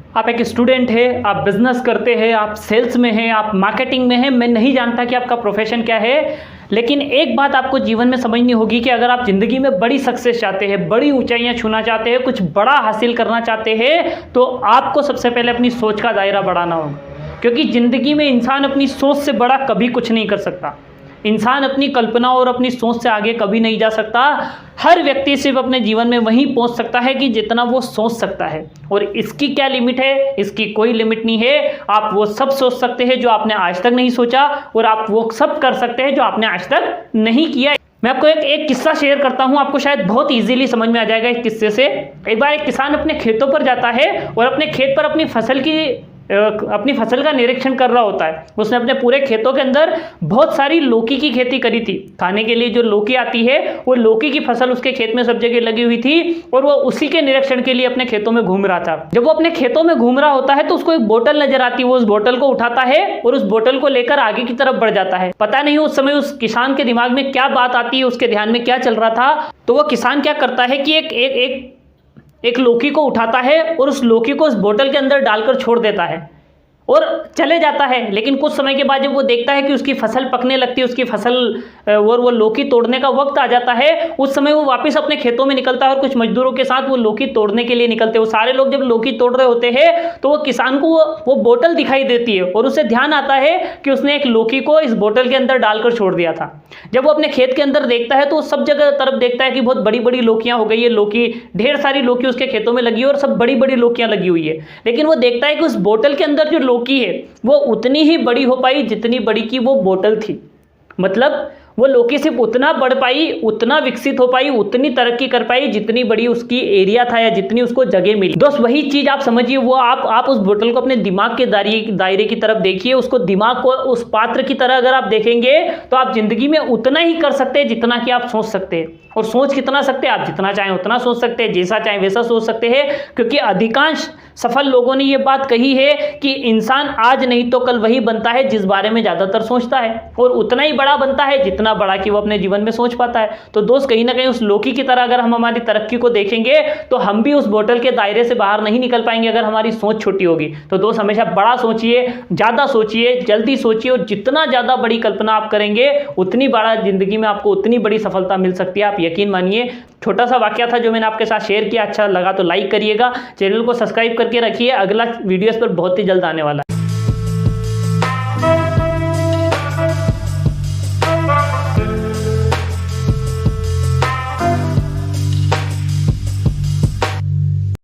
आप एक स्टूडेंट है, आप बिजनेस करते हैं, आप सेल्स में हैं, आप मार्केटिंग में हैं, मैं नहीं जानता कि आपका प्रोफेशन क्या है। लेकिन एक बात आपको जीवन में समझनी होगी कि अगर आप ज़िंदगी में बड़ी सक्सेस चाहते हैं, बड़ी ऊंचाइयां छूना चाहते हैं, कुछ बड़ा हासिल करना चाहते हैं, तो आपको सबसे पहले अपनी सोच का दायरा बढ़ाना होगा। क्योंकि ज़िंदगी में इंसान अपनी सोच से बड़ा कभी कुछ नहीं कर सकता। इंसान अपनी कल्पना और अपनी सोच से आगे कभी नहीं जा सकता। हर व्यक्ति सिर्फ अपने जीवन में वहीं पहुंच सकता है कि जितना वो सोच सकता है। और इसकी क्या लिमिट है? इसकी कोई लिमिट नहीं है। आप वो सब सोच सकते हैं जो आपने आज तक नहीं सोचा, और आप वो सब कर सकते हैं जो आपने आज तक नहीं किया। मैं आपको एक किस्सा शेयर करता हूं, आपको शायद बहुत इजीली समझ में आ जाएगा इस किस्से से। एक बार एक किसान अपने खेतों पर जाता है और अपने खेत पर अपनी फसल का निरीक्षण कर रहा होता है। उसने अपने पूरे खेतों के अंदर बहुत सारी लौकी की खेती करी थी। खाने के लिए जो लौकी आती है, वो लौकी की फसल उसके खेत में सब जगह लगी हुई थी, और वो उसी के निरीक्षण के लिए अपने खेतों में घूम रहा था। जब वो अपने खेतों में घूम रहा होता है तो उसको एक बोतल नजर आती है। वो उस बोतल को उठाता है और उस बोतल को लेकर आगे की तरफ बढ़ जाता है। पता नहीं उस समय उस किसान के दिमाग में क्या बात आती है, उसके ध्यान में क्या चल रहा था। तो वो किसान क्या करता है कि एक लौकी को उठाता है और उस लौकी को उस बोतल के अंदर डालकर छोड़ देता है और चले जाता है। लेकिन कुछ समय के बाद जब वो देखता है कि उसकी फसल पकने लगती है, उसकी फसल और वो लौकी तोड़ने का वक्त आ जाता है, उस समय वो वापस अपने खेतों में निकलता है और कुछ मजदूरों के साथ वो लौकी तोड़ने के लिए निकलते हैं। वो सारे लोग जब लौकी तोड़ रहे होते हैं तो वो किसान को वो बोतल दिखाई देती है और उसे ध्यान आता है कि उसने एक लौकी को इस बोतल के अंदर डालकर छोड़ दिया था। जब वो अपने खेत के अंदर देखता है तो वो सब जगह तरफ देखता है कि बहुत बड़ी बड़ी लौकियां हो गई है। लौकी, ढेर सारी लौकी उसके खेतों में लगी है और सब बड़ी बड़ी लौकियां लगी हुई है। लेकिन वो देखता है कि उस बोतल के अंदर जो लौकी है वो उतनी ही बड़ी हो पाई जितनी बड़ी की वो बोतल थी। मतलब वो लौकी सिर्फ उतना बढ़ पाई, उतना विकसित हो पाई, उतनी तरक्की कर पाई जितनी बड़ी उसकी एरिया था या जितनी उसको जगह मिली। दोस्त वही चीज आप समझिए, वो आप उस बोतल को अपने दिमाग के दायरे की तरफ देखिए। उसको दिमाग को उस पात्र की तरह अगर आप देखेंगे तो आप जिंदगी में उतना ही कर सकते हैं जितना कि आप सोच सकते हैं। और सोच कितना सकते हैं? आप जितना चाहें उतना सोच सकते हैं, जैसा चाहें वैसा सोच सकते हैं। क्योंकि अधिकांश सफल लोगों ने यह बात कही है कि इंसान आज नहीं तो कल वही बनता है जिस बारे में ज्यादातर सोचता है, और उतना ही बड़ा बनता है जितना बड़ा कि वो अपने जीवन में सोच पाता है। तो दोस्त कहीं ना कहीं उस लौकी की तरह अगर हम हमारी तरक्की को देखेंगे तो हम भी उस बोतल के दायरे से बाहर नहीं निकल पाएंगे अगर हमारी सोच छोटी होगी। तो दोस्त हमेशा बड़ा सोचिए, ज्यादा सोचिए, जल्दी सोचिए, और जितना ज्यादा बड़ी कल्पना आप करेंगे उतनी बड़ा जिंदगी में आपको उतनी बड़ी सफलता मिल सकती है। आप यकीन मानिए। छोटा सा वाकया था जो मैंने आपके साथ शेयर किया। अच्छा लगा तो लाइक करिएगा, चैनल को सब्सक्राइब करके रखिए। अगला वीडियो इस पर बहुत ही जल्द आने वाला है।